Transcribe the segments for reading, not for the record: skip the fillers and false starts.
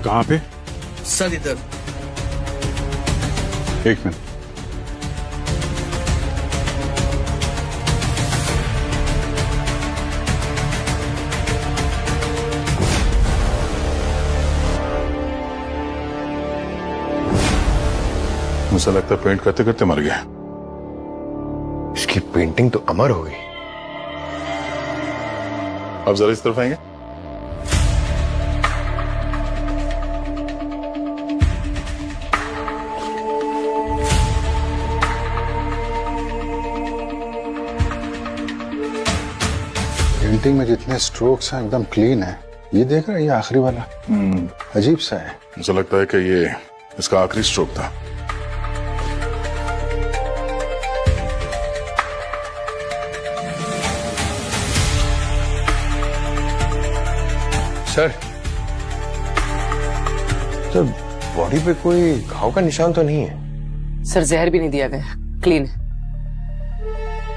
कहाँ पे? सर इधर। एक मिनट। मुझे लगता है पेंट करते करते मर गया। इसकी पेंटिंग तो अमर हो गई। अब जरा इस तरफ आएंगे। पेंटिंग में जितने स्ट्रोक्स हैं एकदम क्लीन है। ये देख रहा है, ये आखिरी वाला अजीब सा है। मुझे लगता है कि ये इसका आखिरी स्ट्रोक था। सर बॉडी पे कोई घाव का निशान तो नहीं है? सर जहर भी नहीं दिया गया, क्लीन है।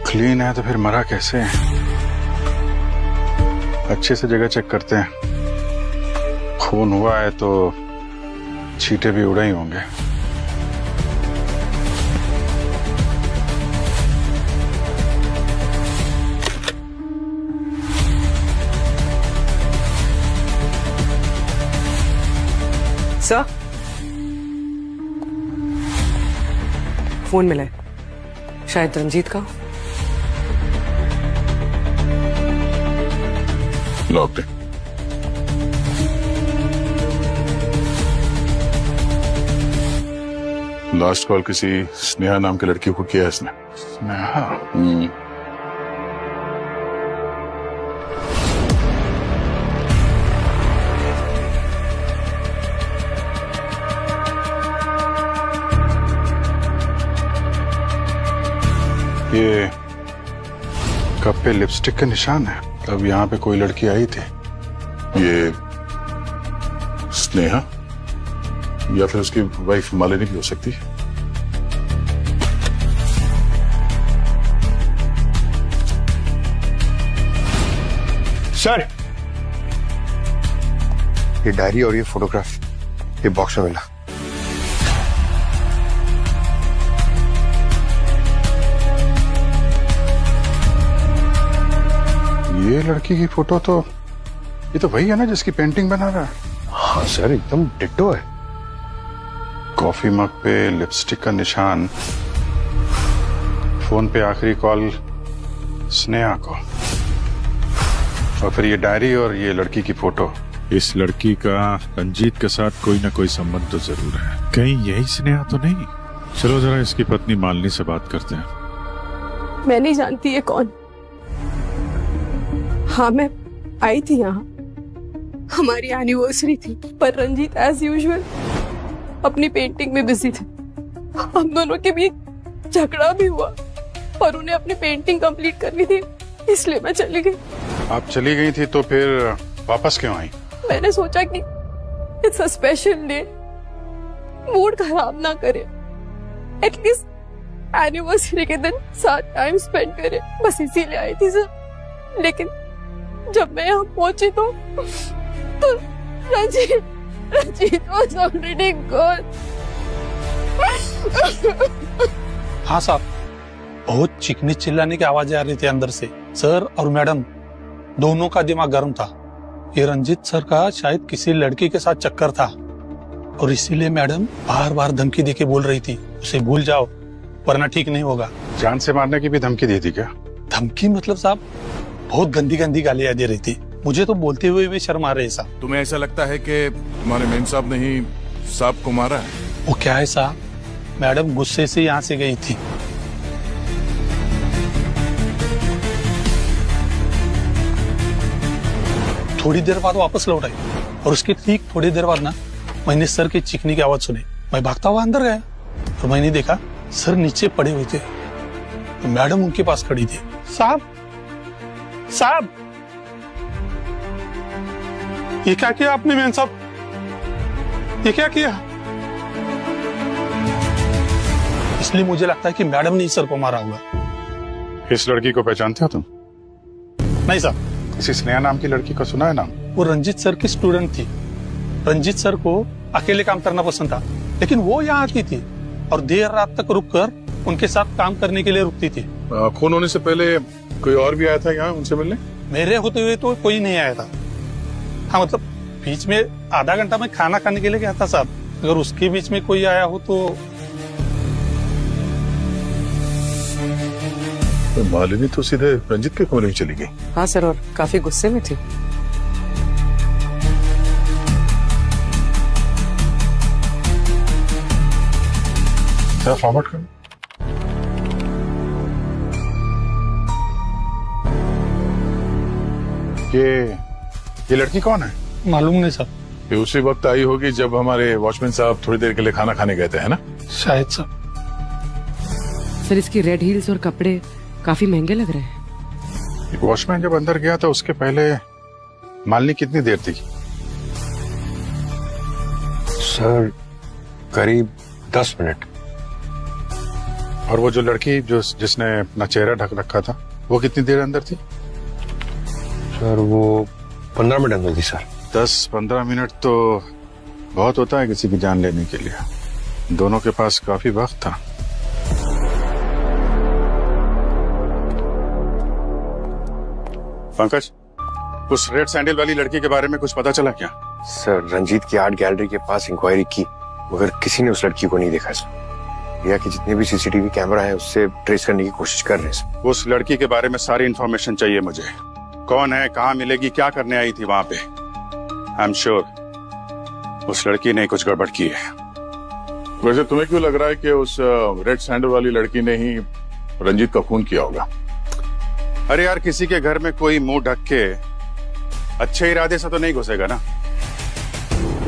क्लीन है तो फिर मरा कैसे है? अच्छे से जगह चेक करते हैं। खून हुआ है तो छींटे भी उड़े ही होंगे। सर फोन मिला है, शायद रंजीत का। लॉक्ड है। लास्ट कॉल किसी स्नेहा नाम की लड़की को किया है इसने। स्नेहा? ये कप पे लिपस्टिक का निशान है। तब यहाँ पे कोई लड़की आई थी। ये स्नेहा या फिर उसकी वाइफ मालिनी भी हो सकती है। सर ये डायरी और ये फोटोग्राफ ये बॉक्स में मिला। ये लड़की की फोटो तो ये तो वही है ना जिसकी पेंटिंग बना रहा है। हाँ सर एकदम डिट्टो है। कॉफी मग पे लिपस्टिक का निशान, फोन पे आखिरी कॉल स्नेहा को, और फिर ये डायरी और ये लड़की की फोटो। इस लड़की का रंजीत के साथ कोई ना कोई संबंध तो जरूर है। कहीं यही स्नेहा तो नहीं? चलो जरा इसकी पत्नी मालिनी से बात करते हैं। मैं नहीं जानती है कौन। हाँ मैं आई थी यहाँ, हमारी एनिवर्सरी थी, पर रंजीत एज यूजुअल अपनी पेंटिंग में बिजी थे। हम दोनों के बीच झगड़ा भी हुआ और उन्हें अपनी पेंटिंग कंप्लीट करनी थी, इसलिए मैं चली गई। आप चली गई थी तो फिर वापस क्यों आई? मैंने सोचा कि it's a special day, mood खराब ना करे, एटलीस्ट एनिवर्सरी के दिन साथ टाइम स्पेंड करे, बस इसीलिए आई थी सर। लेकिन जब मैं यहाँ पहुंची तो रंजीत was already gone। हाँ साहब, बहुत चीखने चिल्लाने की आवाजें आ रही थी अंदर से। सर और मैडम दोनों का दिमाग गर्म था। ये रंजीत सर का शायद किसी लड़की के साथ चक्कर था और इसीलिए मैडम बार बार धमकी देके बोल रही थी उसे भूल जाओ वरना ठीक नहीं होगा। जान से मारने की भी धमकी दी थी क्या? धमकी मतलब साहब बहुत गंदी गंदी गालियां दे रही थी। मुझे तो बोलते हुए भी शर्म आ रही है साहब। तुम्हें ऐसा लगता है कि तुम्हारे मेम साहब ने ही साहब को मारा है? वो क्या है साहब, मैडम गुस्से से यहाँ से गई थी। थोड़ी देर बाद वापस लौट आई और उसके ठीक थोड़ी देर बाद ना मैंने सर की चीखने की आवाज सुनी। मैं भागता हुआ अंदर गया और मैंने देखा सर नीचे पड़े हुए थे, तो मैडम उनके पास खड़ी थी। साहब साहब ये क्या किया आपने मेम साहब, ये क्या किया? इसलिए मुझे लगता है कि मैडम ने सर को मारा होगा। इस लड़की को पहचानते हो तुम? नहीं साहब। किसी स्नेहा नाम की लड़की को सुना है नाम? वो रंजीत सर की स्टूडेंट थी। रंजीत सर को अकेले काम करना पसंद था, लेकिन वो यहाँ आती थी और देर रात तक रुककर उनके साथ काम करने के लिए रुकती थी। खून होने से पहले कोई और भी आया था यहाँ उनसे मिलने? मेरे होते हुए तो कोई नहीं आया था। हाँ मतलब बीच में आधा घंटा में खाना खाने के लिए गया था साहब, अगर उसके बीच में कोई आया हो तो मालिनी तो सीधे रंजीत के कमरे में चली गई। हाँ सर, और काफी गुस्से में थी। सर फॉरवर्ड कर। ये लड़की कौन है? मालूम नहीं सर। ये उसी वक्त आई होगी जब हमारे वॉचमैन साहब थोड़ी देर के लिए खाना खाने गए थे, है ना? शायद सर। सर इसकी रेड हील्स और कपड़े काफी महंगे लग रहे हैं। वॉचमैन जब अंदर गया था उसके पहले मालिनी कितनी देर थी? सर करीब 10 मिनट। और वो जो लड़की जिसने अपना चेहरा ढक रखा था वो कितनी देर अंदर थी? सर वो 15 मिनट अंदर थी सर। 10-15 मिनट तो बहुत होता है किसी की जान लेने के लिए। दोनों के पास काफी वक्त था। पंकज, उस रेड सैंडल वाली लड़की के बारे में कुछ पता चला क्या? सर रंजीत की आर्ट गैलरी के पास इंक्वायरी की मगर किसी ने उस लड़की को नहीं देखा सर। या कि जितने भी सीसीटीवी कैमरा है उससे ट्रेस करने की कोशिश कर रहे हैं सर। उस लड़की के बारे में सारी इंफॉर्मेशन चाहिए मुझे। कौन है, कहाँ मिलेगी, क्या करने आई थी वहां पे? आई एम श्योर उस लड़की ने कुछ गड़बड़ की है। वैसे तुम्हें क्यों लग रहा है कि उस रेड सैंडल वाली लड़की ने ही रंजीत का खून किया होगा? अरे यार, किसी के घर में कोई मुंह ढक के अच्छे इरादे से तो नहीं घुसेगा ना।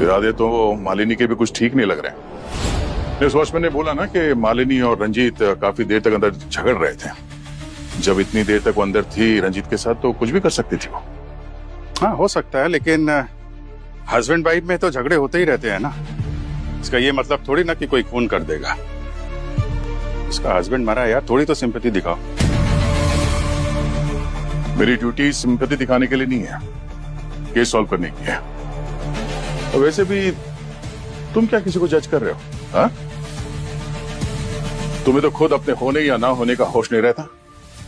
इरादे तो मालिनी के भी कुछ ठीक नहीं लग रहे। उस वॉचमैन ने बोला ना कि मालिनी और रंजीत काफी देर तक अंदर झगड़ रहे थे। जब इतनी देर तक वो अंदर थी रंजीत के साथ तो कुछ भी कर सकती थी वो। हाँ हो सकता है, लेकिन हस्बैंड वाइफ में तो झगड़े होते ही रहते हैं ना। इसका ये मतलब थोड़ी ना कि कोई खून कर देगा। उसका हस्बैंड मरा है यार, थोड़ी तो सिंपैथी दिखाओ। मेरी ड्यूटी सिंपैथी दिखाने के लिए नहीं है, केस सॉल्व करने की है। और वैसे भी तुम क्या किसी को जज कर रहे हो? हाँ? तुम्हें तो खुद अपने होने या ना होने का होश नहीं रहता।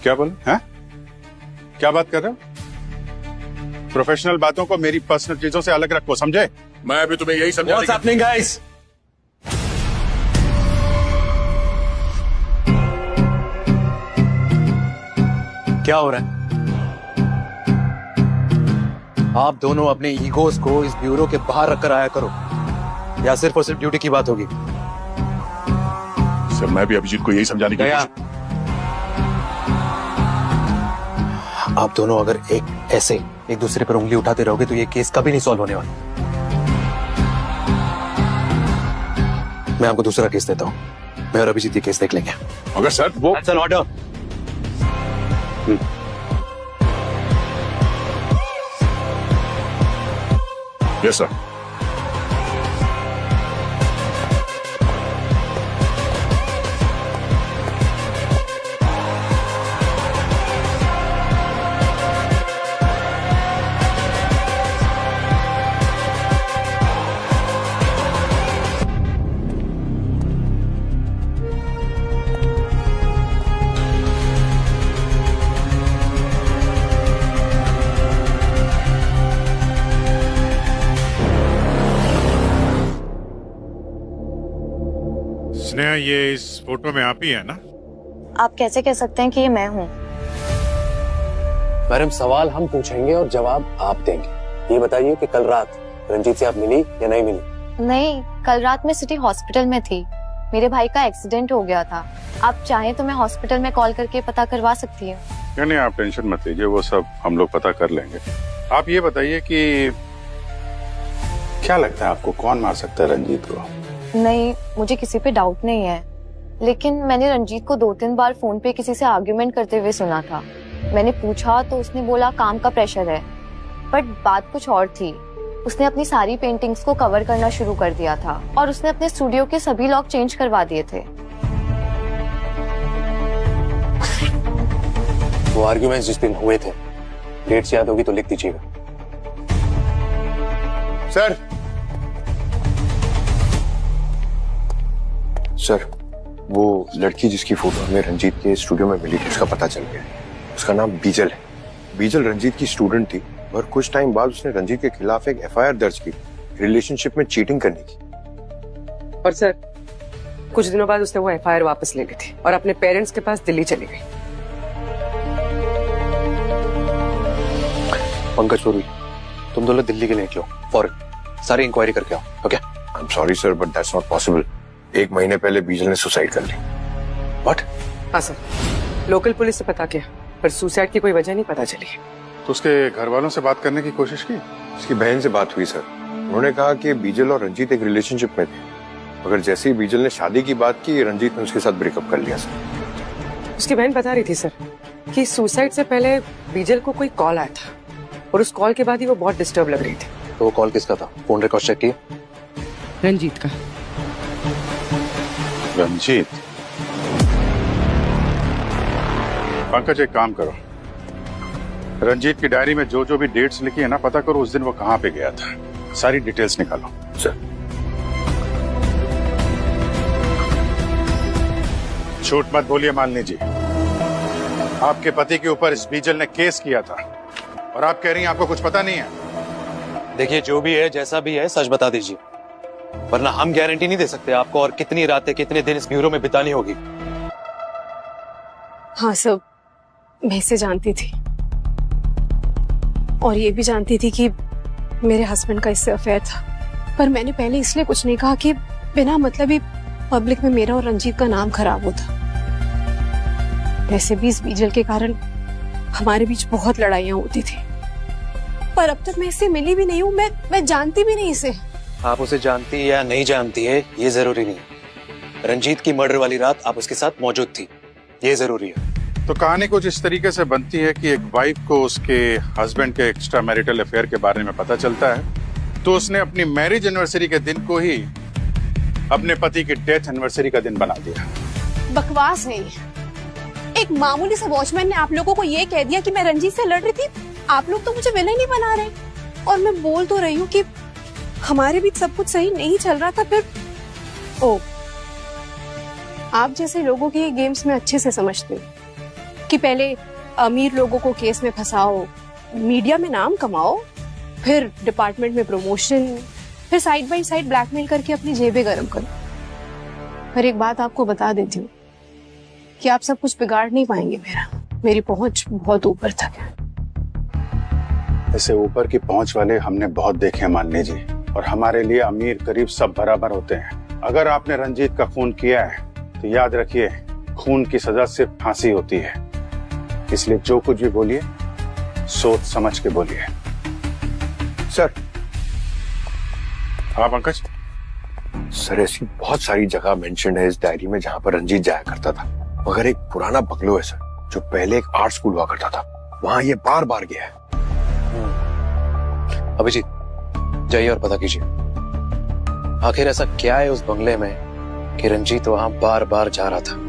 क्या बोले? हैं? क्या बात कर रहे हो? प्रोफेशनल बातों को मेरी पर्सनल चीजों से अलग रखो, समझे? मैं अभी तुम्हें यही समझा। What's happening, guys? क्या हो रहा है? आप दोनों अपने ईगोस को इस ब्यूरो के बाहर रखकर आया करो, या सिर्फ और सिर्फ ड्यूटी की बात होगी? सर मैं भी अभिजीत को यही समझाने की कोशिश। आप दोनों अगर ऐसे एक दूसरे पर उंगली उठाते रहोगे तो ये केस कभी नहीं सॉल्व होने वाला। मैं आपको दूसरा केस देता हूं, मैं और अभिजीत ये केस देख लेंगे। मगर सर वो That's an order. Yes sir. Sneha, ये इस फोटो में आप ही है ना? आप कैसे कह सकते हैं कि ये मैं हूँ? मैडम सवाल हम पूछेंगे और जवाब आप देंगे। ये बताइए कि कल रात रंजीत से आप मिली या नहीं मिली? नहीं, कल रात मैं सिटी हॉस्पिटल में थी। मेरे भाई का एक्सीडेंट हो गया था। आप चाहें तो मैं हॉस्पिटल में कॉल करके पता करवा सकती हूँ। नहीं, आप टेंशन मत लीजिए, वो सब हम लोग पता कर लेंगे। आप ये बताइए कि क्या लगता है आपको कौन मार सकता है रंजीत को? नहीं, मुझे किसी पे डाउट नहीं है, लेकिन मैंने रंजीत को 2-3 बार फोन पे किसी से आर्ग्यूमेंट करते हुए सुना था। मैंने पूछा तो उसने बोला काम का प्रेशर है, बट बात कुछ और थी। उसने अपनी सारी पेंटिंग्स को कवर करना शुरू कर दिया था और उसने अपने स्टूडियो के सभी लॉक चेंज करवा दिए थे। वो आर्ग्यूमेंट्स जिस दिन हुए थे, डेट्स याद होगी तो लिख दीजिएगा। सर सर, वो लड़की जिसकी फोटो हमें रंजीत के स्टूडियो में मिली थी, उसका पता चल गया है। उसका नाम बीजल है। बीजल रंजीत की स्टूडेंट थी और कुछ टाइम बाद उसने रंजीत के खिलाफ एक एफआईआर दर्ज की रिलेशनशिप में चीटिंग करने की। और सर, कुछ दिनों बाद उसने वो एफआईआर वापस ले ली थी और अपने पेरेंट्स के पास दिल्ली चली गई। पंकज पुरी, तुम दोनों दिल्ली के लिए निकलो फौरन, सारी इंक्वायरी करके आओ। Okay? I am sorry sir, but that's not possible. 1 महीने पहले बीजल ने सुसाइड कर ली। व्हाट? हाँ सर, लोकल पुलिस से पता किया पर सुसाइड की कोई वजह नहीं पता चली। तो उसके घर वालों से बात करने की कोशिश की? उसकी बहन से बात हुई सर। उन्होंने कहा कि बीजल और रंजीत एक रिलेशनशिप में थे, मगर जैसे ही बीजल ने शादी की बात की, रंजीत ने उसके साथ ब्रेकअप कर लिया सर। उसकी बहन बता रही थी सर कि सुसाइड से पहले बीजल को कोई कॉल आया था और उस कॉल के बाद ही वो बहुत डिस्टर्ब लग रही थी। तो वो कॉल किसका था? फोन रिकॉर्ड चेक किए? रंजीत का। रंजीत? पंकज, एक काम करो, रंजीत की डायरी में जो जो भी डेट्स लिखी है ना, पता करो उस दिन वो कहां पे गया था। सारी डिटेल्स निकालो। सर। झूठ मत बोलिए मालिनी जी, आपके पति के ऊपर इस बीजल ने केस किया था और आप कह रही हैं आपको कुछ पता नहीं है। देखिए, जो भी है जैसा भी है सच बता दीजिए, वरना हम गारंटी नहीं दे सकते आपको और कितनी रातें कितने दिन इस ब्यूरो में बितानी होगी। हाँ सब, मैं इसे जानती थी और ये भी जानती थी कि मेरे हस्बैंड का इससे अफेयर था, पर मैंने पहले इसलिए कुछ नहीं कहा कि बिना मतलब ही पब्लिक में मेरा और रंजीत का नाम खराब होता। वैसे भी इस बीजल के कारण हमारे बीच बहुत लड़ाइयां होती थी, पर अब तक मैं इससे मिली भी नहीं हूँ, मैं जानती भी नहीं इसे। आप उसे जानती है या नहीं जानती है ये जरूरी नहीं। रंजीत की मर्डर वाली रात आप उसके साथ मौजूद थी, ये जरूरी है। तो कहानी कुछ इस तरीके से बनती है कि एक वाइफ को उसके हस्बैंड के एक्स्ट्रा मैरिटल अफेयर के बारे में पता चलता है, तो उसने अपनी मैरिज एनिवर्सरी के दिन को ही अपने पति की डेथ एनिवर्सरी का दिन बना दिया। बकवास है ये। एक मामूली से वॉचमैन ने आप लोगों को ये कह दिया कि मैं रंजीत से लड़ रही थी। आप लोग तो मुझे विलेन ही बना रहे, और मैं बोल तो रही हूँ कि हमारे बीच सब कुछ सही नहीं चल रहा था। फिर ओ, आप जैसे लोगों की गेम्स में अच्छे से समझते हो कि पहले अमीर लोगों को केस में फंसाओ, मीडिया में नाम कमाओ, फिर डिपार्टमेंट में प्रमोशन, फिर साइड बाय साइड ब्लैकमेल करके अपनी जेबें गर्म करो। पर एक बात आपको बता देती हूँ कि आप सब कुछ बिगाड़ नहीं पाएंगे। मेरी पहुंच बहुत ऊपर तक है। ऐसे ऊपर की पहुंच वाले हमने बहुत देखे हैं मालिनी जी, और हमारे लिए अमीर गरीब सब बराबर होते हैं। अगर आपने रंजीत का खून किया है तो याद रखिए, खून की सजा सिर्फ फांसी होती है। इसलिए जो कुछ भी बोलिए सोच समझ के बोलिए। सर। हाँ पंकज। सर, ऐसी बहुत सारी जगह मेंशन है इस डायरी में जहां पर रंजीत जाया करता था, मगर एक पुराना बंगलो है सर, जो पहले एक आर्ट स्कूल हुआ करता था, वहां ये बार बार गया है। अभिजीत, जाइए और पता कीजिए आखिर ऐसा क्या है उस बंगले में कि रंजीत वहां बार बार जा रहा था।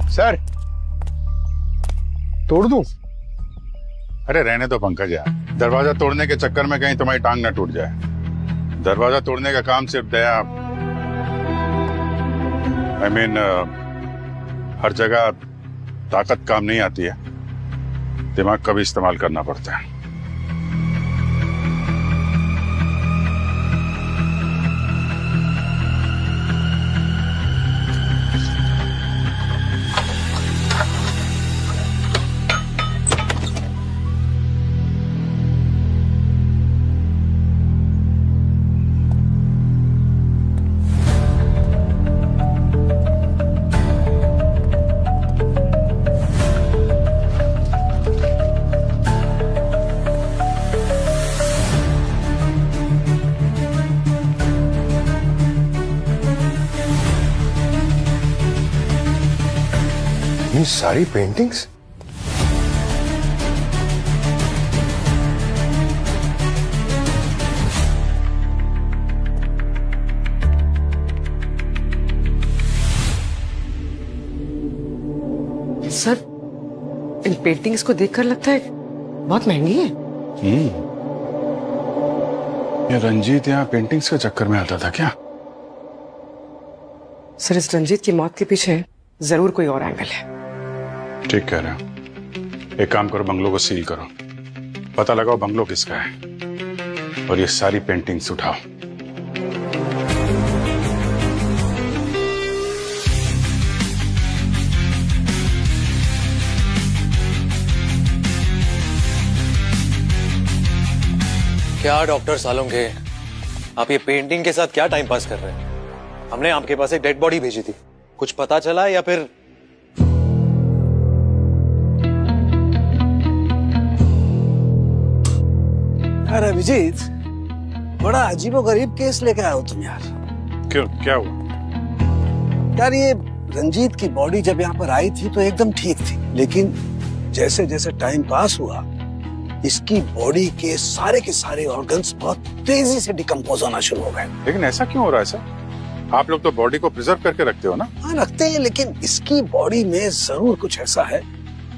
सर, तोड़ दूं? अरे रहने दो पंकज यार, दरवाजा तोड़ने के चक्कर में कहीं तुम्हारी टांग ना टूट जाए। दरवाजा तोड़ने का काम सिर्फ दया, I mean, हर जगह ताकत काम नहीं आती है, दिमाग का भी इस्तेमाल करना पड़ता है। ये सारी पेंटिंग्स? सर, इन पेंटिंग्स को देखकर लगता है बहुत महंगी है। ये रंजीत यहाँ पेंटिंग्स के चक्कर में आता था क्या? सर, इस रंजीत की मौत के पीछे जरूर कोई और एंगल है। ठीक कह रहे हो। एक काम करो, बंगलों को सील करो, पता लगाओ बंगलो किसका है, और ये सारी पेंटिंग्स उठाओ। क्या डॉक्टर सालुंखे, आप ये पेंटिंग के साथ क्या टाइम पास कर रहे हैं? हमने आपके पास एक डेड बॉडी भेजी थी, कुछ पता चला या फिर? यार अभिजीत, बड़ा अजीबोगरीब केस लेके आए हो तुम यार। क्यों, क्या हुआ? यार ये रंजीत की बॉडी जब यहाँ पर आई थी तो एकदम ठीक थी, लेकिन जैसे जैसे टाइम पास हुआ इसकी बॉडी के सारे ऑर्गन्स बहुत तेजी से डिकम्पोज होना शुरू हो गए। लेकिन ऐसा क्यों हो रहा है सर? आप लोग तो बॉडी को प्रिजर्व करके रखते हो ना? हाँ रखते हैं, लेकिन इसकी बॉडी में जरूर कुछ ऐसा है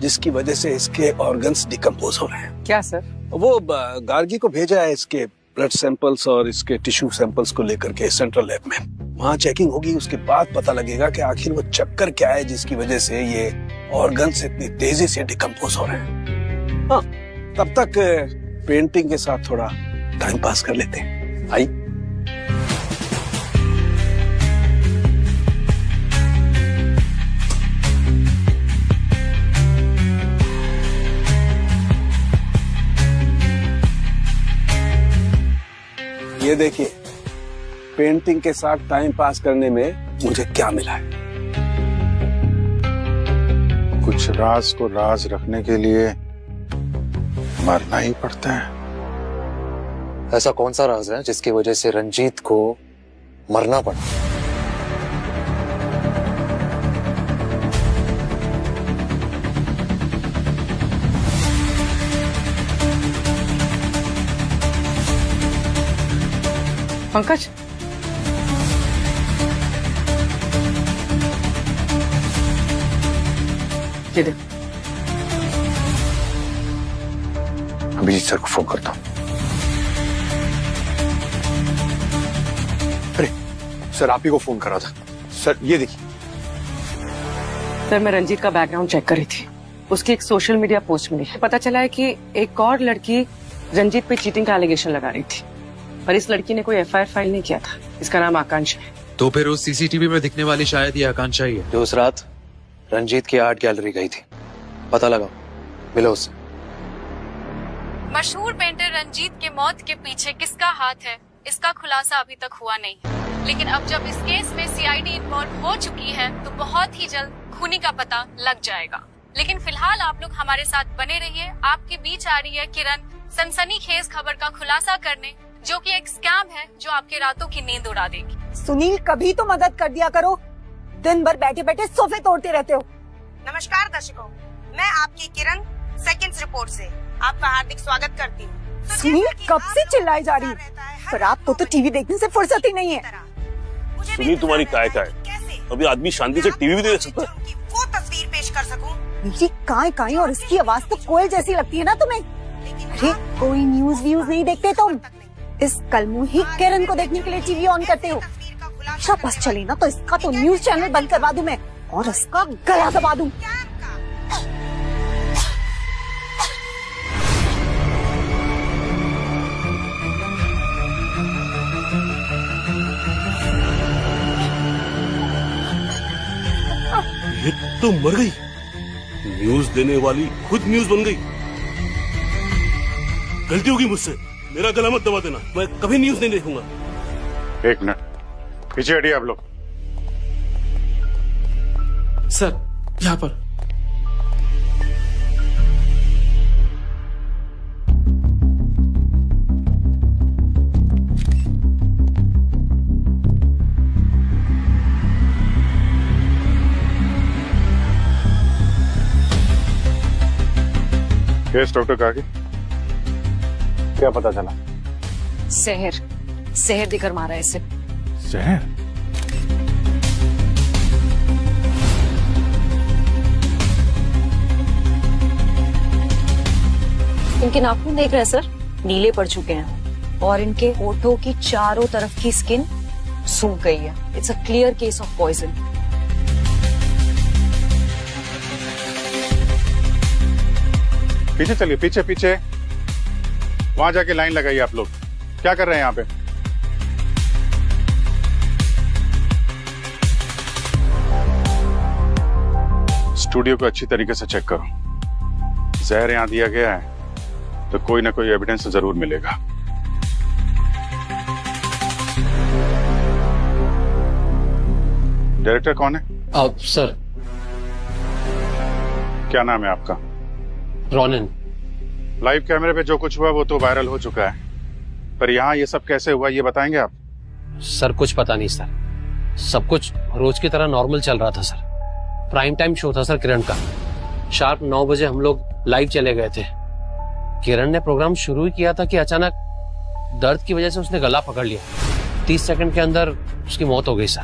जिसकी वजह से इसके ऑर्गन्स डिकम्पोज हो रहे हैं। क्या सर? वो गार्गी को भेजा है इसके ब्लड सैंपल्स और इसके टिश्यू सैंपल्स को लेकर के सेंट्रल लैब में। वहाँ चेकिंग होगी, उसके बाद पता लगेगा कि आखिर वो चक्कर क्या है जिसकी वजह से ये ऑर्गन्स इतनी तेजी से डिकम्पोज हो रहे हैं। हाँ, तब तक पेंटिंग के साथ थोड़ा टाइम पास कर लेते हैं। आई ये देखिए, पेंटिंग के साथ टाइम पास करने में मुझे क्या मिला है। कुछ राज को राज रखने के लिए मरना ही पड़ता है। ऐसा कौन सा राज है जिसकी वजह से रंजीत को मरना पड़ा? पंकज, ये देख। अभिजीत सर को फोन करता हूँ। अरे सर, आप ही को फोन करा था। सर ये देखिए। सर, मैं रंजीत का बैकग्राउंड चेक कर रही थी, उसकी एक सोशल मीडिया पोस्ट मिली। पता चला है कि एक और लड़की रंजीत पे चीटिंग का एलिगेशन लगा रही थी, पर इस लड़की ने कोई एफआईआर फाइल नहीं किया था। इसका नाम आकांक्षा है। तो फिर उस सीसीटीवी में दिखने वाली शायद ये आकांक्षा ही है जो उस रात रंजीत की आर्ट गैलरी गई थी। पता लगाओ, मिलो उससे। मशहूर पेंटर रंजीत के मौत के पीछे किसका हाथ है, इसका खुलासा अभी तक हुआ नहीं, लेकिन अब जब इस केस में सीआईडी इन्वॉल्व हो चुकी है तो बहुत ही जल्द खूनी का पता लग जाएगा। लेकिन फिलहाल आप लोग हमारे साथ बने रहिए। आपके बीच आ रही है किरण, सनसनीखेज खबर का खुलासा करने, जो कि एक स्कैम है जो आपके रातों की नींद उड़ा देगी। सुनील, कभी तो मदद कर दिया करो, दिन भर बैठे बैठे सोफे तोड़ते रहते हो। नमस्कार दर्शकों, मैं आपकी किरण सेकंड्स रिपोर्ट से आपका हार्दिक स्वागत करती हूँ। सुनील, कब से चिल्लाई जा रही है, पर आपको तो टीवी देखने से फुर्सत ही नहीं है। सुनील, तुम्हारी काय का है? अभी आदमी शांति से टीवी भी देख सकता है। वो तस्वीर पेश कर सकूं। मेरी काय और इसकी आवाज तो कोयल जैसी लगती है ना तुम्हें? अरे कोई न्यूज व्यूज नहीं देखते तुम? इस कलमुही किरण को देखने के लिए टीवी ऑन करते हो। अच्छा बस चली ना तो इसका तो न्यूज चैनल बंद करवा दूं मैं, और इसका गला दबा दूं। ये तो मर गई। न्यूज देने वाली खुद न्यूज बन गई। गलती होगी मुझसे, मेरा गला मत दबा देना। मैं कभी न्यूज नहीं देखूंगा। एक मिनट पीछे हटिए आप लोग। सर, यहाँ पर। केस डॉक्टर काकी, क्या पता चला? जहर देकर मारा है इसे। जहर? इनके नाखून देख रहे हैं सर, नीले पड़ चुके हैं और इनके होठों की चारों तरफ की स्किन सूख गई है। It's a clear case of poison. पीछे चलिए, पीछे पीछे, वहां जाके लाइन लगाइए। आप लोग क्या कर रहे हैं यहाँ पे? स्टूडियो को अच्छी तरीके से चेक करो। जहर यहां दिया गया है तो कोई ना कोई एविडेंस जरूर मिलेगा। डायरेक्टर कौन है? सर, क्या नाम है आपका? रोनिन। लाइव कैमरे पे जो कुछ हुआ वो तो वायरल हो चुका है, पर यहाँ ये सब कैसे हुआ ये बताएंगे आप? सर कुछ पता नहीं सर, सब कुछ रोज की तरह नॉर्मल चल रहा था सर। प्राइम टाइम शो था सर किरण का। शार्प 9 बजे हम लोग लाइव चले गए थे। किरण ने प्रोग्राम शुरू ही किया था कि अचानक दर्द की वजह से उसने गला पकड़ लिया। 30 सेकंड के अंदर उसकी मौत हो गई सर।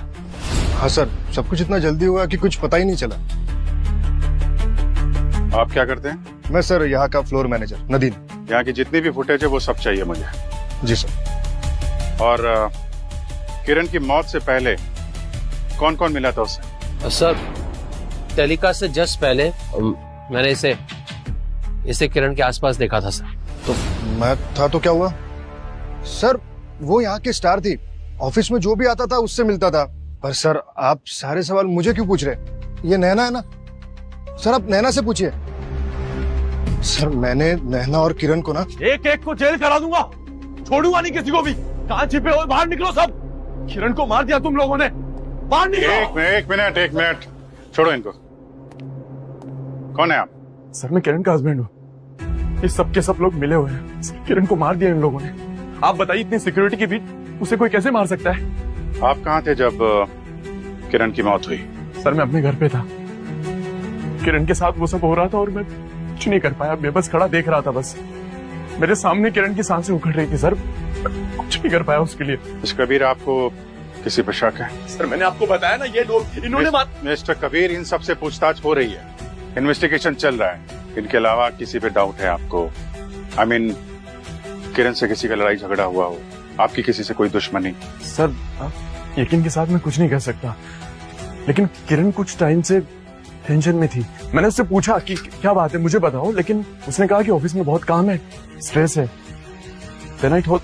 हाँ सर, सब कुछ इतना जल्दी हुआ कि कुछ पता ही नहीं चला। आप क्या करते हैं? मैं सर यहाँ का फ्लोर मैनेजर नदीम। यहाँ की जितनी भी फुटेज है वो सब चाहिए मुझे। जी सर। और किरण की मौत से पहले कौन कौन मिला था उससे? सर टेलीकास्ट से जस्ट पहले मैंने इसे किरण के आसपास देखा था सर। तो मैं था तो क्या हुआ? सर वो यहाँ की स्टार थी, ऑफिस में जो भी आता था उससे मिलता था। पर सर आप सारे सवाल मुझे क्यों पूछ रहे? ये नैना है ना सर, आप नैना से पूछिए। सर मैंने नैना और किरण को ना एक एक को जेल करा दूंगा, छोड़ूंगा नहीं किसी को भी। कहाँ छिपे हो? बाहर निकलो सब। किरण को मार दिया तुम लोगों ने, बाहर निकलो। एक मिनट छोड़ो इनको। कौन है आप? सर मैं किरण का हस्बैंड हूँ। ये सब के सब लोग मिले हुए हैं। किरण को मार दिया इन लोगों ने। आप बताइए इतनी सिक्योरिटी के बीच उसे कोई कैसे मार सकता है? आप कहाँ थे जब किरण की मौत हुई? सर मैं अपने घर पे था, किरण के साथ वो सब हो रहा था और मैं कुछ नहीं कर पाया, बेबस खड़ा देख रहा था। बस मेरे सामने किरण की सांसें उखड़ रही थी सर, कुछ नहीं कर पाया उसके लिए। कबीर आपको किसी पर शक है? सर मैंने आपको बताया ना, ये लोग इन्होंने मिस्टर कबीर, इन सब से पूछताछ हो रही है, इन्वेस्टिगेशन चल रहा है। इनके अलावा किसी पे डाउट है आपको? आई मीन किरण से किसी का लड़ाई झगड़ा हुआ हो, आपकी किसी से कोई दुश्मनी? सर यकीन के साथ मैं कुछ नहीं कह सकता, लेकिन किरण कुछ टाइम से टेंशन में थी। मैंने उससे पूछा कि क्या बात है मुझे बताओ, लेकिन उसने कहा कि ऑफिस में बहुत काम है, स्ट्रेस है। देन आई थॉट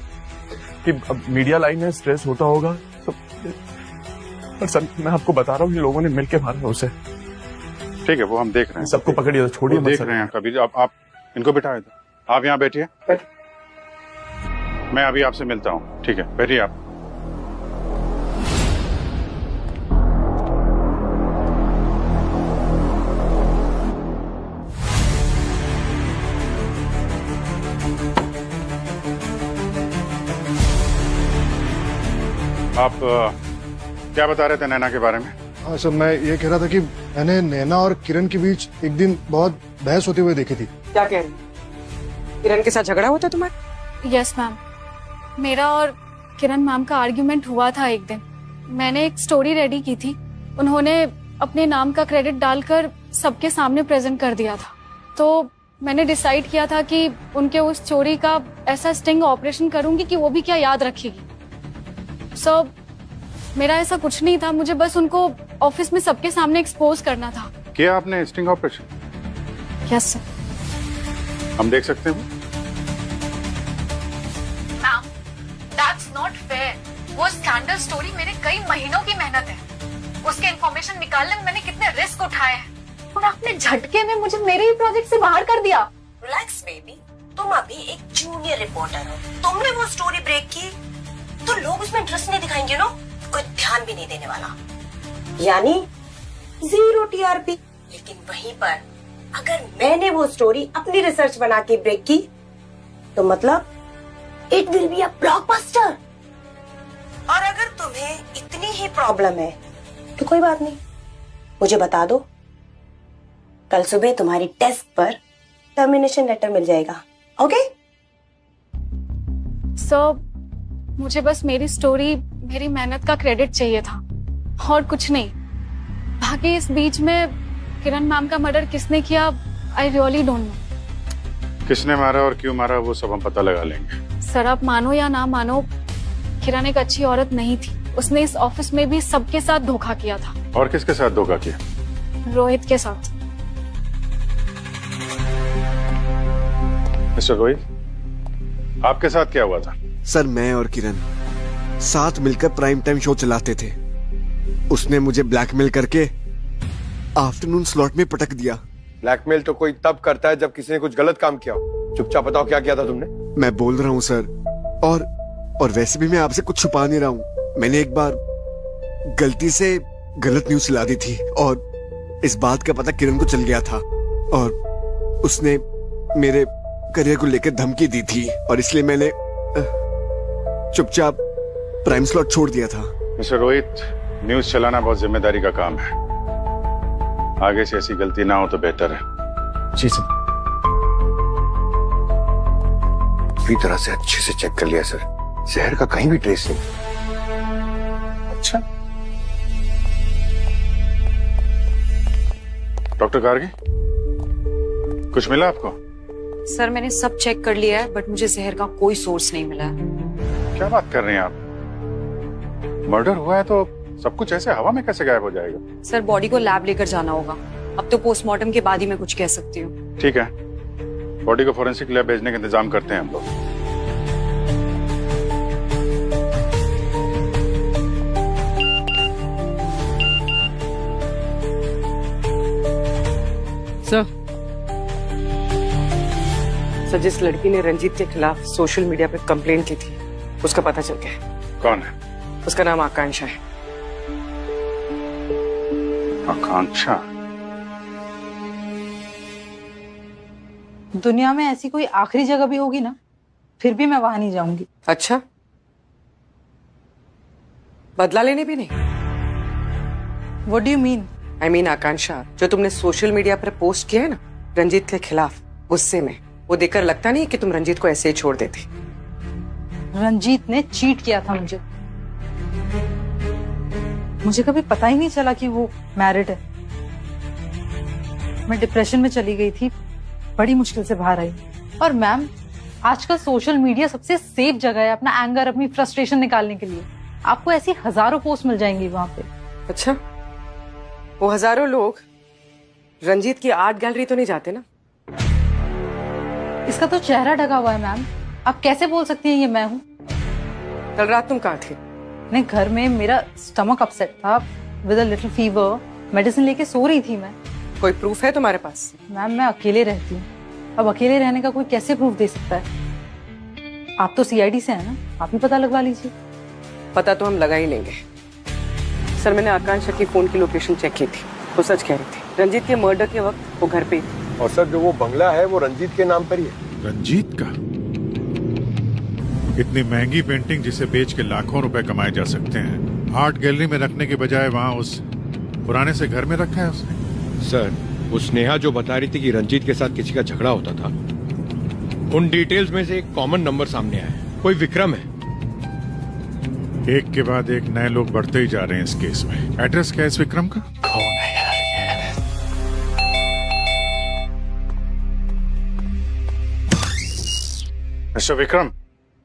कि अब मीडिया लाइन है, स्ट्रेस होता होगा तो। पर सर मैं आपको बता रहा हूँ, ये लोगों ने मिलके मारा उसे। ठीक है, वो हम देख रहे हैं। सबको पकड़िए, छोड़िए मत। देख रहे हैं कबीर। आप इनको बिठा दो। आप यहाँ बैठिए, मैं अभी आपसे मिलता हूँ। ठीक है, बैठिए आप। आप क्या बता रहे थे नैना के बारे में? हाँ सर, मैं ये कह रहा था कि मैंने नैना और किरण के बीच एक दिन बहुत बहस होते हुए देखी थी। क्या कह रही? किरण के साथ झगड़ा हुआ था तुम्हारा? यस मैम, मेरा और किरण मैम का आर्ग्यूमेंट हुआ था एक दिन। मैंने एक स्टोरी रेडी की थी, उन्होंने अपने नाम का क्रेडिट डालकर सबके सामने प्रेजेंट कर दिया था। तो मैंने डिसाइड किया था कि उनके उस चोरी का ऐसा स्टिंग ऑपरेशन करूंगी कि वो भी क्या याद रखेगी। सो मेरा ऐसा कुछ नहीं था, मुझे बस उनको ऑफिस में सबके सामने एक्सपोज करना था। किया आपने स्टिंग ऑपरेशन? Yes sir. हम देख सकते हैं? Ma'am, that's not fair. वो स्कैंडल स्टोरी मेरे कई महीनों की मेहनत है। उसके इंफॉर्मेशन निकालने में मैंने कितने रिस्क उठाए हैं, और आपने झटके में मुझे मेरे ही प्रोजेक्ट से बाहर कर दिया। रिलैक्स बेबी, तुम अभी एक जूनियर रिपोर्टर हो। तुमने वो स्टोरी ब्रेक की तो लोग उसमें इंटरेस्ट नहीं दिखाएंगे ना, कोई ध्यान भी नहीं देने वाला, यानी 0 TRP। लेकिन वहीं पर अगर मैंने वो स्टोरी अपनी रिसर्च बना के ब्रेक की तो मतलब it will be a blockbuster. और अगर तुम्हें इतनी ही प्रॉब्लम है तो कोई बात नहीं, मुझे बता दो, कल सुबह तुम्हारी डेस्क पर टर्मिनेशन लेटर मिल जाएगा। ओके? सर मुझे बस मेरी स्टोरी, मेरी मेहनत का क्रेडिट चाहिए था और कुछ नहीं। बाकी इस बीच में किरण मैम का मर्डर किसने किया, आई रियली डोंट नो। किसने मारा और क्यों मारा वो सब हम पता लगा लेंगे। सर आप मानो या ना मानो, किरण एक अच्छी औरत नहीं थी। उसने इस ऑफिस में भी सबके साथ धोखा किया था। और किसके साथ धोखा किया? रोहित के साथ। मिस्टर रोहित, आपके साथ क्या हुआ था? सर मैं और किरण साथ मिलकर प्राइम टाइम शो चलाते थे। उसने मुझे ब्लैकमेल करके आफ्टरनून स्लॉट में पटक दिया। ब्लैकमेल तो कोई तब करता है जब किसी ने कुछ गलत काम किया हो। चुपचाप बताओ क्या किया था तुमने? मैं बोल रहा हूँ सर, और वैसे भी मैं आपसे कुछ छुपा नहीं रहा हूँ। मैंने एक बार गलती से गलत न्यूज चला दी थी और इस बात का पता किरण को चल गया था और उसने मेरे करियर को लेकर धमकी दी थी और इसलिए मैंने चुपचाप प्राइम स्लॉट छोड़ दिया था। मिस्टर रोहित, न्यूज चलाना बहुत जिम्मेदारी का काम है। आगे से ऐसी गलती ना हो तो बेहतर है। जी सर। पूरी तरह से अच्छे से चेक कर लिया सर, जहर का कहीं भी ट्रेस नहीं। अच्छा, डॉक्टर गार्गी, कुछ मिला आपको? सर मैंने सब चेक कर लिया है बट मुझे जहर का कोई सोर्स नहीं मिला है। क्या बात कर रही हैं आप? मर्डर हुआ है तो सब कुछ ऐसे हवा में कैसे गायब हो जाएगा? सर बॉडी को लैब लेकर जाना होगा। अब तो पोस्टमार्टम के बाद ही मैं कुछ कह सकती हूँ। ठीक है, बॉडी को फॉरेंसिक लैब भेजने का इंतजाम करते हैं हम लोग। सर जिस लड़की ने रंजीत के खिलाफ सोशल मीडिया पे कंप्लेंट की थी उसका पता चल गया। कौन है? उसका नाम आकांक्षा है। आकांक्षा? दुनिया में ऐसी कोई आखिरी जगह भी होगी ना, फिर भी मैं वहां नहीं जाऊंगी। अच्छा, बदला लेने भी नहीं? What do you mean? I mean आकांक्षा, जो तुमने सोशल मीडिया पर पोस्ट किया है ना रंजीत के खिलाफ, गुस्से में, वो देखकर लगता नहीं कि तुम रंजीत को ऐसे ही छोड़ देती। रंजीत ने चीट किया था मुझे। मुझे कभी पता ही नहीं चला कि वो मैरिड है। मैं डिप्रेशन में चली गई थी, बड़ी मुश्किल से बाहर आई। और मैम, आजकल सोशल मीडिया सबसे सेफ जगह है अपना एंगर, अपनी फ्रस्ट्रेशन निकालने के लिए। आपको ऐसी हजारों पोस्ट मिल जाएंगी वहां पे। अच्छा, वो हजारों लोग रंजीत की आर्ट गैलरी तो नहीं जाते ना? इसका तो चेहरा ढका हुआ है मैम, आप कैसे बोल सकती हैं ये मैं हूँ? कल रात तुम कहाँ थी? नहीं, घर में मेरा स्टमक अपसेट था with a little fever. Medicine लेके सो रही थी मैं। कोई प्रूफ है तुम्हारे पास? मैम मैं अकेले रहती हूँ, अब अकेले रहने का कोई कैसे प्रूफ दे सकता है? आप तो सीआईडी से हैं ना, आप ही पता लगवा लीजिए। पता तो हम लगा ही लेंगे। सर मैंने आकांक्षा की फोन की लोकेशन चेक की थी, वो सच कह रही थी। रंजीत के मर्डर के वक्त वो घर पे थी। और सर जो वो बंगला है वो रंजीत के नाम पर ही है। रंजीत का? इतनी महंगी पेंटिंग जिसे बेच के लाखों रुपए कमाए जा सकते हैं, आर्ट गैलरी में रखने के बजाय वहाँ उस पुराने से घर में रखा है उसने। सर वो स्नेहा जो बता रही थी कि रंजीत के साथ किसी का झगड़ा होता था, उन डिटेल्स में से एक कॉमन नंबर सामने आया है, कोई विक्रम है। एक के बाद एक नए लोग बढ़ते ही जा रहे हैं इस केस में। एड्रेस क्या है इस विक्रम का? कौन है यार ये? मिस्टर विक्रम।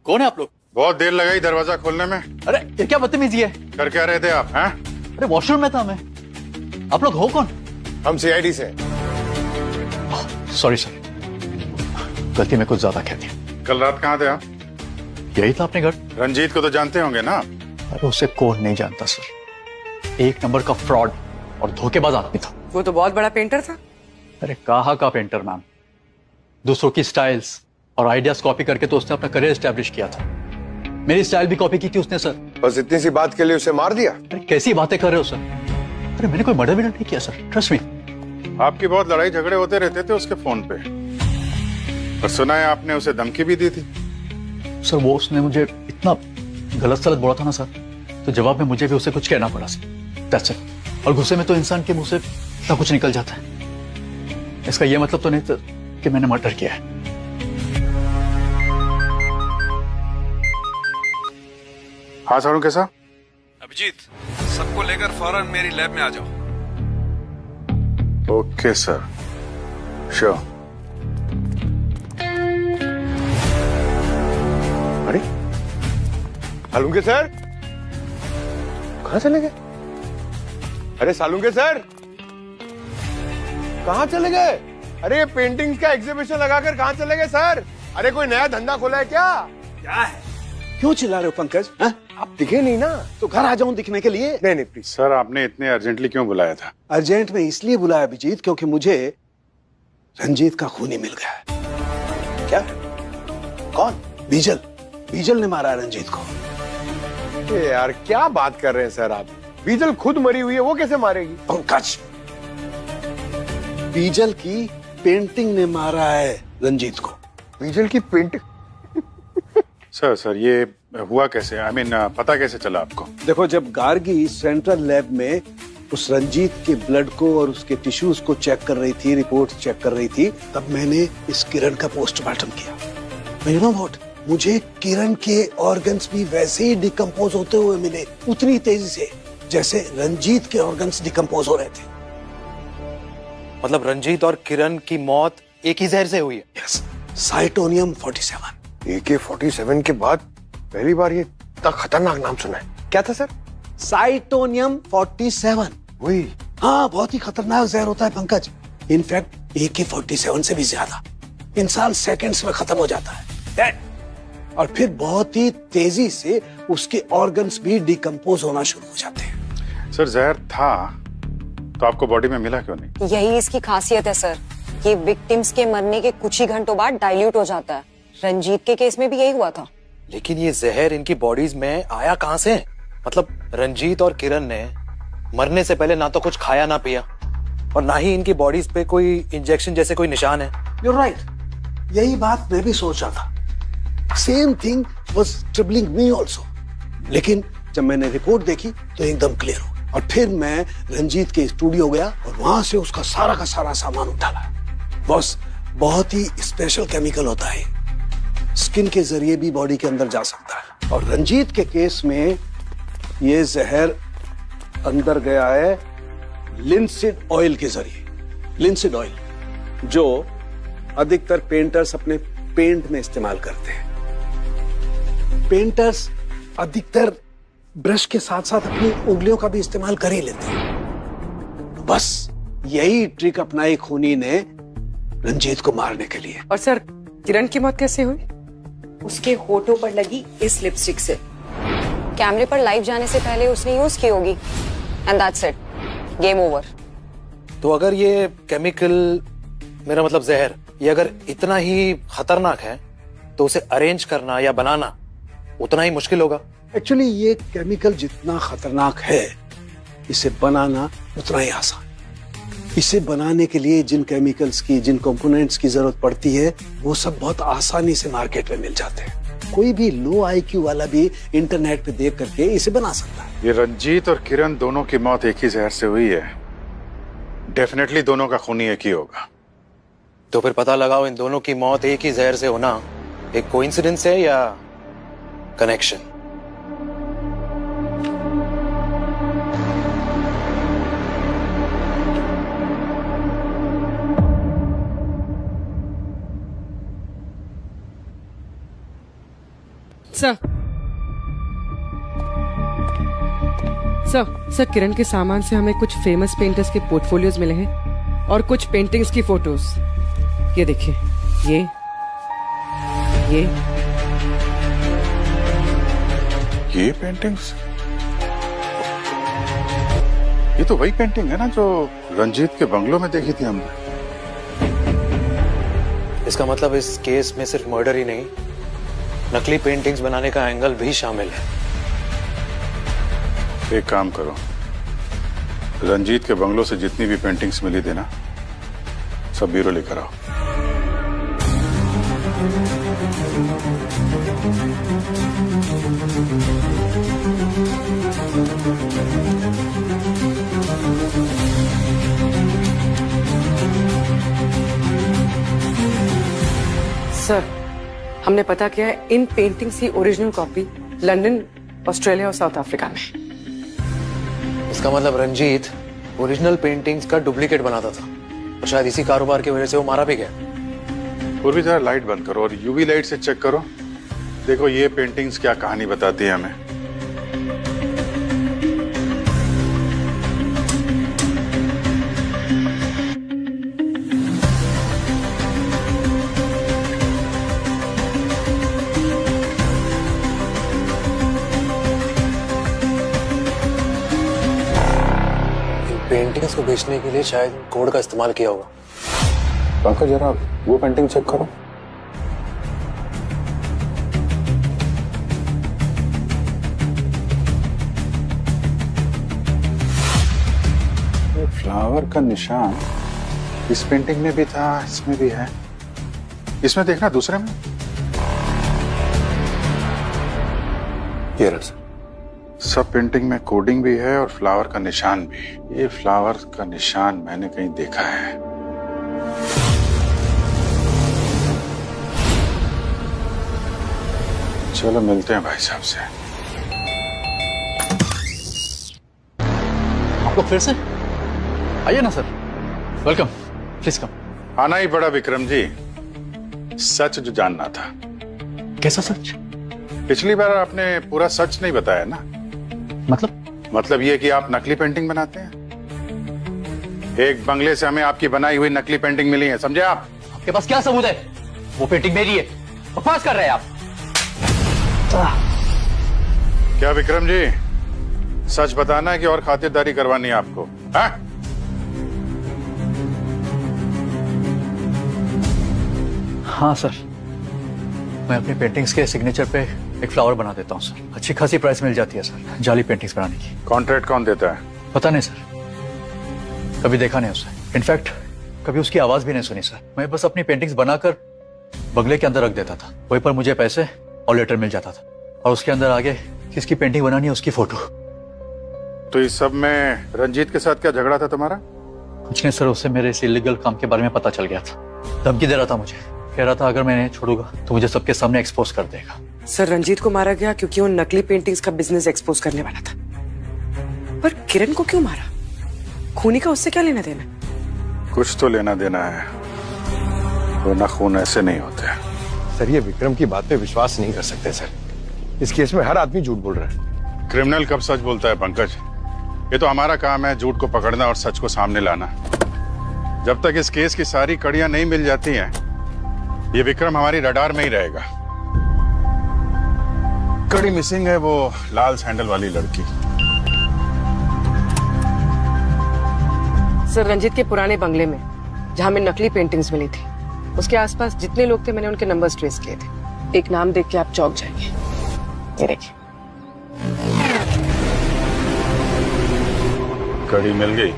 कौन है आप लोग? बहुत देर लगाई दरवाजा खोलने में। अरे ये क्या बदतमीजी है? कर क्या रहे थे आप? हैं? अरे वॉशरूम में था मैं। आप लोग हो कौन? हम सीआईडी से। सॉरी सर, गलती में कुछ ज्यादा कह दिया। कल रात कहाँ थे आप? यही था अपने घर। रंजीत को तो जानते होंगे ना? अरे उसे कौन नहीं जानता सर, एक नंबर का फ्रॉड और धोखेबाज आदमी था। वो तो बहुत बड़ा पेंटर था। अरे कहाँ का पेंटर मैम, दूसरों की स्टाइल्स और आइडियाज कॉपी करके तो उसने अपना करियर एस्टेब्लिश किया था। मेरी स्टाइल भी कॉपी की थी उसने सर। बस इतनी सी बात के लिए उसे मार दिया? अरे कैसी बातें कर रहे हो सर? अरे मैंने कोई मर्डर विडर नहीं किया सर, ट्रस्ट मी। आपकी बहुत लड़ाई झगड़े होते रहते थे उसके फोन पे, और सुना है आपने उसे धमकी भी दी थी। सर वो उसने मुझे इतना गलत सलत बोला था ना सर, तो जवाब में मुझे भी उसे कुछ कहना पड़ा सर। That's it. और गुस्से में तो इंसान के मुंह से इतना कुछ निकल जाता है। इसका ये मतलब तो नहीं था कि मैंने मर्डर किया है। हाँ सारुण कैसा? अभिजीत, सबको लेकर फौरन मेरी लैब में आ जाओ। Okay sir, sure. Salunke sir कहाँ चले गए? अरे सालुंके सर कहाँ चले गए? अरे ये पेंटिंग्स का एग्जीबिशन लगाकर कहाँ चले गए सर? अरे कोई नया धंधा खोला है क्या? क्या है? क्यों चिल्ला रहे हो पंकज? आप दिखे नहीं ना। तो घर आ जाऊं दिखने के लिए? नहीं प्लीज। सर आपने इतने अर्जेंटली क्यों बुलाया था? अर्जेंट में इसलिए बुलाया अभिजीत क्योंकि मुझे रंजीत का खूनी मिल गया है। क्या? कौन? बीजल। बीजल ने मारा है रंजीत को। ये यार क्या बात कर रहे हैं सर आप? बीजल खुद मरी हुई है, वो कैसे मारेगी? पंकज, बीजल की पेंटिंग ने मारा है रंजीत को। बीजल की पेंटिंग? सर ये हुआ कैसे? I mean, पता कैसे चला आपको? देखो, जब गार्गी सेंट्रल लैब में उस रंजीत के ब्लड को और उसके टिश्यूज को चेक कर रही थी, रिपोर्ट चेक कर रही थी, तब मैंने इस किरण का पोस्टमार्टम किया। यू नो व्हाट, मुझे किरण के ऑर्गन्स भी वैसे ही डिकम्पोज होते हुए मिले, उतनी तेजी से जैसे रंजीत के ऑर्गन्स डिकम्पोज हो रहे थे। मतलब रंजीत और किरण की मौत एक ही जहर से हुई है? यस, साइटोनियम 47। AK-47 के बाद पहली बार ये इतना खतरनाक नाम सुना है। क्या था सर? साइटोनियम 47। वही। हाँ, बहुत ही खतरनाक जहर होता है पंकज। इनफैक्ट AK-47 से भी ज्यादा। इंसान सेकंड्स में खत्म हो जाता है। और फिर बहुत ही तेजी से उसके ऑर्गन्स भी डिकम्पोज होना शुरू हो जाते हैं। सर जहर था तो आपको बॉडी में मिला क्यों नहीं? यही इसकी खासियत है सर, ये विक्टिम्स के मरने के कुछ ही घंटों बाद डाइल्यूट हो जाता है। रंजीत के केस में भी यही हुआ था। लेकिन ये जहर इनकी बॉडीज में आया कहां से? मतलब रंजीत और किरण ने मरने से पहले ना तो कुछ खाया ना पिया, और ना ही इनकी बॉडीज पे कोई इंजेक्शन जैसे कोई निशान है। You're right. यही बात मैं भी सोच रहा था। Same thing was troubling me also. लेकिन जब मैंने रिपोर्ट देखी तो एकदम क्लियर हो, और फिर मैं रंजीत के स्टूडियो गया और वहां से उसका सारा का सारा सामान उठा लाया। बॉस, बहुत ही स्पेशल केमिकल होता है, स्किन के जरिए भी बॉडी के अंदर जा सकता है। और रंजीत के केस में ये जहर अंदर गया है लिंसिड ऑयल के जरिए। लिंसिड ऑयल जो अधिकतर पेंटर्स अपने पेंट में इस्तेमाल करते हैं। पेंटर्स अधिकतर ब्रश के साथ साथ अपनी उंगलियों का भी इस्तेमाल कर ही लेते हैं। बस यही ट्रिक अपनाई खूनी ने रंजीत को मारने के लिए। और सर, किरण की मौत कैसे हुई? उसके होठों पर लगी इस लिपस्टिक से। कैमरे पर लाइव जाने से पहले उसने यूज की होगी, and that's it, game over. तो अगर ये केमिकल, मेरा मतलब जहर, ये अगर इतना ही खतरनाक है तो उसे अरेंज करना या बनाना उतना ही मुश्किल होगा। एक्चुअली ये केमिकल जितना खतरनाक है, इसे बनाना उतना ही आसान। इसे बनाने के लिए जिन केमिकल्स की, जिन कंपोनेंट्स की जरूरत पड़ती है, वो सब बहुत आसानी से मार्केट में मिल जाते हैं। कोई भी लो IQ वाला भी इंटरनेट पे देख करके इसे बना सकता है। ये रंजीत और किरण दोनों की मौत एक ही जहर से हुई है। डेफिनेटली दोनों का खूनी एक ही होगा। तो फिर पता लगाओ, इन दोनों की मौत एक ही जहर से होना एक कोइंसिडेंस है या कनेक्शन? सर, किरण के सामान से हमें कुछ फेमस पेंटर्स के पोर्टफोलियोज मिले हैं और कुछ पेंटिंग्स की फोटोज। ये देखिए, ये पेंटिंग्स, ये तो वही पेंटिंग है ना जो रंजीत के बंगलों में देखी थी हमने। इसका मतलब इस केस में सिर्फ मर्डर ही नहीं, नकली पेंटिंग्स बनाने का एंगल भी शामिल है। एक काम करो, रंजीत के बंगलों से जितनी भी पेंटिंग्स मिली थी ना, सब ब्यूरो लेकर आओ। सर, हमने पता किया है इन पेंटिंग्स की ओरिजिनल कॉपी लंदन, ऑस्ट्रेलिया और साउथ अफ्रीका में। इसका मतलब रंजीत ओरिजिनल पेंटिंग्स का डुप्लीकेट बनाता था, और शायद इसी कारोबार की वजह से वो मारा भी गया। पूर्वी जरा लाइट बंद करो और यूवी लाइट से चेक करो। देखो ये पेंटिंग्स क्या कहानी बताती है हमें। पेंटिंग्स को बेचने के लिए शायद कोड का इस्तेमाल किया होगा। पंकज जरा वो पेंटिंग चेक करो। फ्लावर का निशान इस पेंटिंग में भी था, इसमें भी है। इसमें देखना, दूसरे में ये रहा सर। सब पेंटिंग में कोडिंग भी है और फ्लावर का निशान भी। ये फ्लावर का निशान मैंने कहीं देखा है। चलो मिलते हैं भाई साहब से। आपको फिर से आइए ना सर, वेलकम, प्लीज कम। आना ही पड़ा विक्रम जी, सच जो जानना था। कैसा सच? पिछली बार आपने पूरा सच नहीं बताया ना। मतलब ये कि आप नकली पेंटिंग बनाते हैं। एक बंगले से हमें आपकी बनाई हुई नकली पेंटिंग मिली है, समझे आप? आपके पास क्या सबूत है? वो पेंटिंग मेरी है, बकवास कर रहे हैं आप। क्या विक्रम जी, सच बताना है कि और खातिरदारी करवानी है आपको? हाँ? हाँ सर, मैं अपनी पेंटिंग्स के सिग्नेचर पे एक फ्लावर बना देता हूँ सर। अच्छी खासी प्राइस मिल जाती है सर जाली पेंटिंग्स बनाने की। कॉन्ट्रैक्ट कौन देता है? पता नहीं सर, कभी देखा नहीं उसे। इनफैक्ट कभी उसकी आवाज भी नहीं सुनी सर। मैं बस अपनी पेंटिंग्स बनाकर बगले के अंदर रख देता था, वहीं पर मुझे पैसे और लेटर मिल जाता था, और उसके अंदर आगे किसकी पेंटिंग बनानी है उसकी फोटो। तो इस सब में रंजीत के साथ क्या झगड़ा था तुम्हारा? कुछ नहीं सर, उससे मेरे इस इलीगल काम के बारे में पता चल गया था। धमकी दे रहा था मुझे, कह रहा था अगर मैं नहीं छोड़ूंगा तो मुझे सबके सामने एक्सपोज कर देगा। सर, रंजीत को मारा गया क्योंकि वो नकली पेंटिंग्स का बिजनेस एक्सपोज करने वाला था। पर किरण को क्यों मारा? खूनी का उससे क्या लेना देना? कुछ तो लेना देना है, वरना खून ऐसे नहीं होते। सर, ये विक्रम की बात पे विश्वास नहीं कर सकते सर। इस केस में हर आदमी झूठ बोल रहा है। क्रिमिनल कब सच बोलता है पंकज? ये तो हमारा काम है झूठ को पकड़ना और सच को सामने लाना। जब तक इस केस की सारी कड़ियां नहीं मिल जाती हैं, ये विक्रम हमारी रडार में ही रहेगा। कड़ी मिसिंग है, वो लाल सैंडल वाली लड़की। सर, रंजीत के पुराने बंगले में जहां में नकली पेंटिंग्स मिली थी, उसके आसपास जितने लोग थे मैंने उनके नंबर्स ट्रेस किए थे। एक नाम देख के आप चौंक जाएंगे। ये देखिए, कड़ी मिल गई।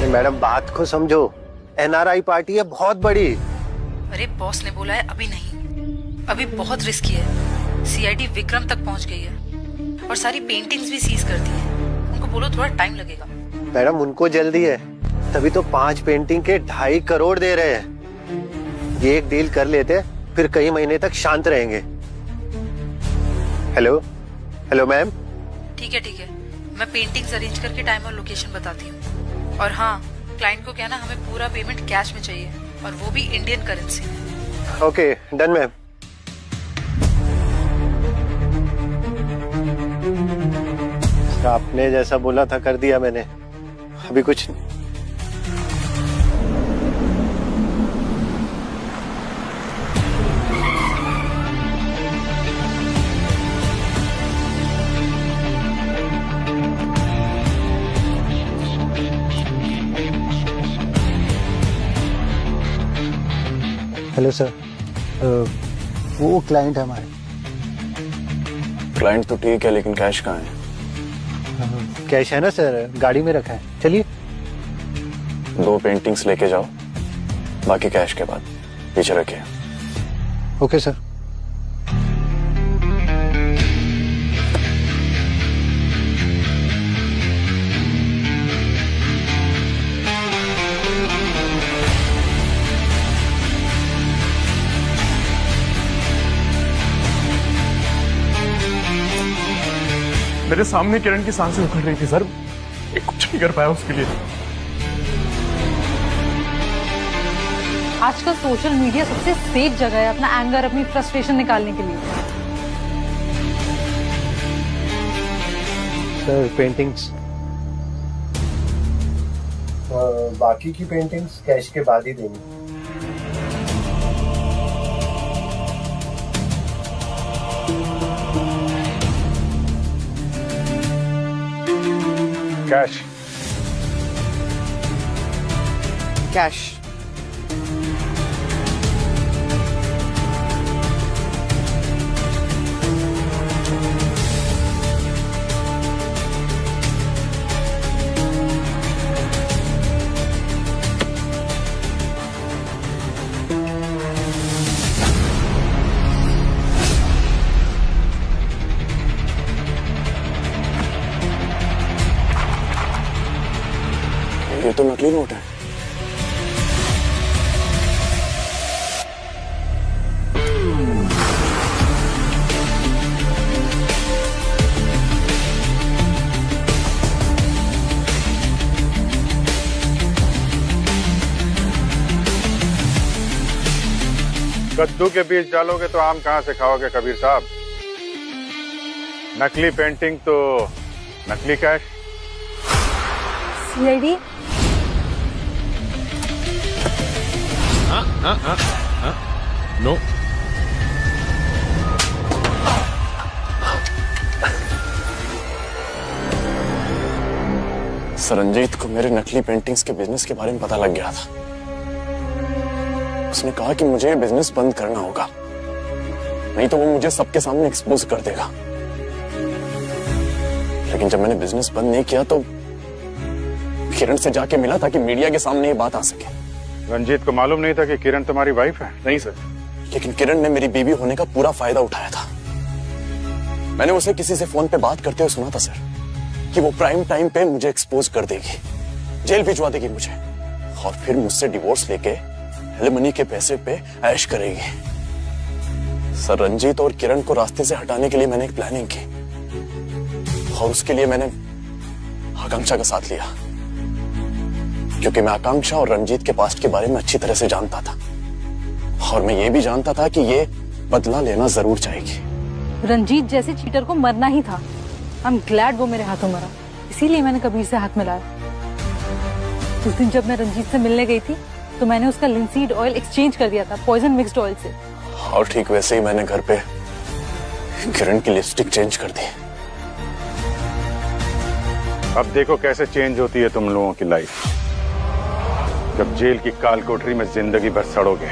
मैडम, बात को समझो। एनआरआई पार्टी है बहुत बड़ी। अरे बॉस ने बोला है अभी नहीं, अभी बहुत रिस्की है। सीआईडी विक्रम तक पहुंच गई है और सारी पेंटिंग्स भी सीज कर दी है। उनको बोलो थोड़ा टाइम लगेगा। मैडम, उनको जल्दी है, तभी तो 5 पेंटिंग के 2.5 करोड़ दे रहे हैं। ये एक डील कर लेते, फिर कई महीने तक शांत रहेंगे। Hello hello ma'am. ठीक है, मैं पेंटिंग्स अरेंज करके टाइम और लोकेशन बताती हूँ। और हाँ, क्लाइंट को कहना हमें पूरा पेमेंट कैश में चाहिए, और वो भी इंडियन करेंसी में। Okay, done ma'am. आपने जैसा बोला था कर दिया मैंने, अभी कुछ नहीं। हेलो सर, वो क्लाइंट है हमारे। क्लाइंट तो ठीक है, लेकिन कैश कहाँ है? कैश है ना सर, गाड़ी में रखा है। चलिए। 2 पेंटिंग्स लेके जाओ, बाकी कैश के बाद पीछे रखिए। Okay sir. मेरे सामने किरण की सांसें उखड़ रही थी सर, मैं कुछ नहीं कर पाया उसके लिए। आजकल सोशल मीडिया सबसे सेफ जगह है अपना एंगर, अपनी फ्रस्ट्रेशन निकालने के लिए। सर पेंटिंग्स बाकी की पेंटिंग्स कैश के बाद ही देंगे। Cash cash. ये तो नकली नोट है। कद्दू के बीज डालोगे तो आम कहां से खाओगे कबीर साहब। नकली पेंटिंग तो नकली कैश। CID no. सरंजीत को मेरे नकली पेंटिंग्स के बिजनेस के बारे में पता लग गया था। उसने कहा कि मुझे बिजनेस बंद करना होगा, नहीं तो वो मुझे सबके सामने एक्सपोज कर देगा। लेकिन जब मैंने बिजनेस बंद नहीं किया तो किरण से जाके मिला ताकि मीडिया के सामने ये बात आ सके। रंजीत को मालूम नहीं था कि किरण तुम्हारी वाइफ है? नहीं सर, लेकिन किरण ने मेरी बीवी होने का पूरा फायदा उठाया था। मैंने उसे किसी से फोन पे बात करते हुए सुना था सर कि वो प्राइम टाइम पे मुझे एक्सपोज कर देगी, जेल भिजवा देगी मुझे, और फिर मुझसे डिवोर्स लेके एलिमनी के पैसे पे ऐश करेगी। सर, रंजीत और किरण को रास्ते से हटाने के लिए मैंने एक प्लानिंग की, और उसके लिए मैंने आकांक्षा का साथ लिया, क्योंकि मैं आकांक्षा और रंजीत के पास्ट के बारे में अच्छी तरह से जानता था, और मैं ये भी जानता था कि ये बदला लेना जरूर चाहेगी। रंजीत जैसे चीटर को मरना ही था। आई एम ग्लैड वो मेरे हाथों मरा, इसीलिए मैंने कबीर से हाथ मिलाया। उस दिन जब मैं रंजीत से मिलने गई थी तो मैंने उसका लिंसीड ऑयल एक्सचेंज कर दिया था पॉइजन मिक्स्ड ऑयल से। और ठीक वैसे ही मैंने घर पे किरण की लिपस्टिक चेंज कर दी। अब देखो कैसे चेंज होती है तुम लोगों की लाइफ, जब जेल की काल कोठरी में जिंदगी भर सड़ोगे।